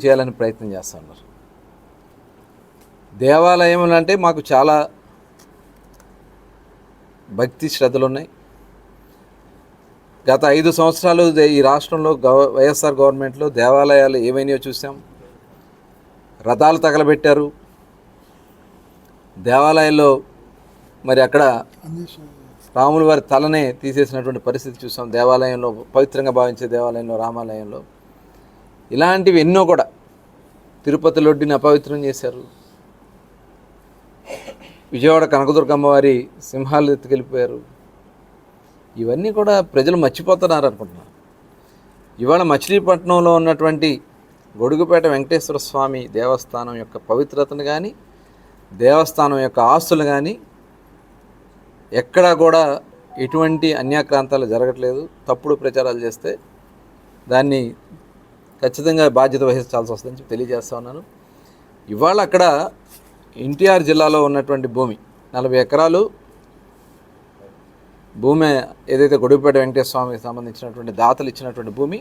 చేయాలని ప్రయత్నం చేస్తున్నారు. దేవాలయం అంటే మాకు చాలా భక్తి శ్రద్ధలు ఉన్నాయి. గత 5 సంవత్సరాలు ఈ రాష్ట్రంలో వైఎస్ఆర్ గవర్నమెంట్లో దేవాలయాలు ఏమైనాయో చూసాం. రథాలు తగలబెట్టారు దేవాలయాల్లో. మరి అక్కడ రాముల వారి తలనే తీసేసినటువంటి పరిస్థితి చూసాం దేవాలయంలో, పవిత్రంగా భావించే దేవాలయంలో, రామాలయంలో. ఇలాంటివి ఎన్నో కూడా. తిరుపతి లొడ్డిని అపవిత్రం చేశారు. విజయవాడ కనకదుర్గమ్మ వారి సింహాలు ఎత్తుకెళ్ళిపోయారు. ఇవన్నీ కూడా ప్రజలు మర్చిపోతున్నారు అనుకుంటున్నారు. ఇవాళ మచిలీపట్నంలో ఉన్నటువంటి గొడుగుపేట వెంకటేశ్వర స్వామి దేవస్థానం యొక్క పవిత్రతను కానీ, దేవస్థానం యొక్క ఆస్తులు కానీ ఎక్కడా కూడా ఎటువంటి అన్యాక్రాంతాలు జరగట్లేదు. తప్పుడు ప్రచారాలు చేస్తే దాన్ని ఖచ్చితంగా బాధ్యత వహించాల్సి వస్తుందని చెప్పి తెలియజేస్తా ఉన్నాను. ఇవాళ అక్కడ ఎన్టీఆర్ జిల్లాలో ఉన్నటువంటి భూమి 40 ఎకరాలు భూమి ఏదైతే గొడుగుపేట వెంకటేశ్వర స్వామికి సంబంధించినటువంటి దాతలు ఇచ్చినటువంటి భూమి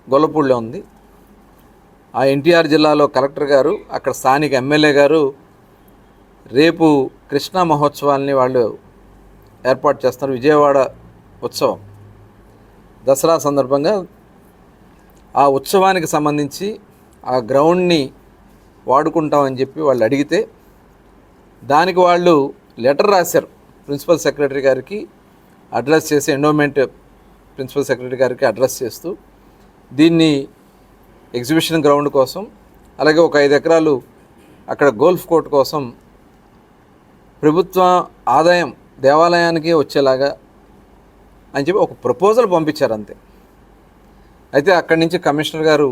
గొల్లపూడిలో ఉంది. ఆ ఎన్టీఆర్ జిల్లాలో కలెక్టర్ గారు, అక్కడ స్థానిక ఎమ్మెల్యే గారు రేపు కృష్ణా మహోత్సవాల్ని వాళ్ళు ఏర్పాటు చేస్తున్నారు. విజయవాడ ఉత్సవం దసరా సందర్భంగా ఆ ఉత్సవానికి సంబంధించి ఆ గ్రౌండ్ని వాడుకుంటామని చెప్పి వాళ్ళు అడిగితే దానికి వాళ్ళు లెటర్ రాశారు. ప్రిన్సిపల్ సెక్రటరీ గారికి అడ్రస్ చేసి, ఎండోమెంట్ ప్రిన్సిపల్ సెక్రటరీ గారికి అడ్రస్ చేస్తూ దీన్ని ఎగ్జిబిషన్ గ్రౌండ్ కోసం, అలాగే ఒక 5 ఎకరాలు అక్కడ గోల్ఫ్ కోర్ట్ కోసం ప్రభుత్వ ఆదాయం దేవాలయానికి వచ్చేలాగా అని చెప్పి ఒక ప్రపోజల్ పంపించారు అంతే. అయితే అక్కడి నుంచి కమిషనర్ గారు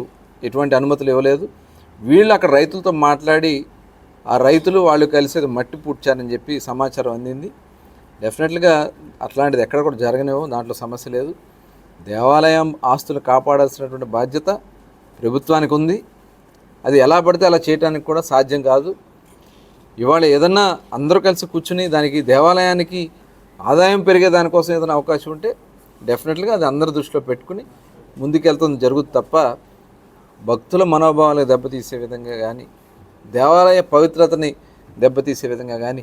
ఎటువంటి అనుమతులు ఇవ్వలేదు. వీళ్ళు అక్కడ రైతులతో మాట్లాడి ఆ రైతులు వాళ్ళు కలిసి మట్టి పూడ్చారని చెప్పి సమాచారం అందింది. డెఫినెట్గా అట్లాంటిది ఎక్కడ కూడా జరగనివ్వం, దాంట్లో సమస్య లేదు. దేవాలయం ఆస్తులు కాపాడాల్సినటువంటి బాధ్యత ప్రభుత్వానికి ఉంది. అది ఎలా పడితే అలా చేయడానికి కూడా సాధ్యం కాదు. ఇవాళ ఏదన్నా అందరూ కలిసి కూర్చుని దానికి దేవాలయానికి ఆదాయం పెరిగే దానికోసం ఏదైనా అవకాశం ఉంటే డెఫినెట్గా అది అందరి దృష్టిలో పెట్టుకుని ముందుకెళ్తుంది జరుగుతుంది తప్ప భక్తుల మనోభావాలకు దెబ్బతీసే విధంగా కానీ, దేవాలయ పవిత్రతని దెబ్బతీసే విధంగా కానీ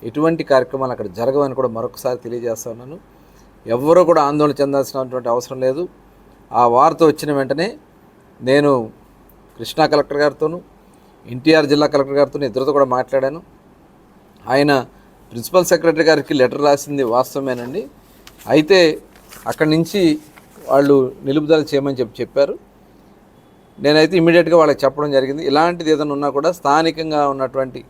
ఎటువంటి కార్యక్రమాలు అక్కడ జరగవని కూడా మరొకసారి తెలియజేస్తా ఉన్నాను. ఎవరూ కూడా ఆందోళన చెందాల్సినటువంటి అవసరం లేదు. ఆ వార్త వచ్చిన వెంటనే నేను కృష్ణా కలెక్టర్ గారితోనూ, ఎన్టీఆర్ జిల్లా కలెక్టర్ గారితో ఇద్దరితో కూడా మాట్లాడాను. ఆయన ప్రిన్సిపల్ సెక్రటరీ గారికి లెటర్ రాసింది వాస్తవమేనండి. అయితే అక్కడి నుంచి వాళ్ళు నిలుపుదల చేయమని చెప్పారు. నేనైతే ఇమీడియట్గా వాళ్ళకి చెప్పడం జరిగింది. ఇలాంటిది ఏదైనా ఉన్నా కూడా స్థానికంగా ఉన్నటువంటి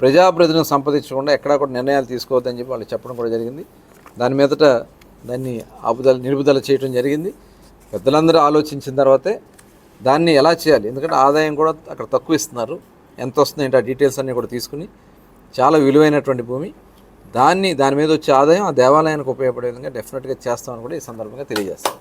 ప్రజాప్రతినిధులను సంప్రదించకుండా ఎక్కడా కూడా నిర్ణయాలు తీసుకోవద్దని చెప్పి వాళ్ళు చెప్పడం కూడా జరిగింది. దాని మీదట దాన్ని నిలుపుదల చేయడం జరిగింది. పెద్దలందరూ ఆలోచించిన తర్వాతే దాన్ని ఎలా చేయాలి, ఎందుకంటే ఆదాయం కూడా అక్కడ తక్కువ ఇస్తున్నారు, ఎంత వస్తుంది ఏంటి ఆ డీటెయిల్స్ అన్నీ కూడా తీసుకుని చాలా విలువైనటువంటి భూమి దాని మీద వచ్చే ఆదాయం ఆ దేవాలయానికి ఉపయోగపడే విధంగా డెఫినెట్గా చేస్తామని కూడా ఈ సందర్భంగా తెలియజేస్తాం.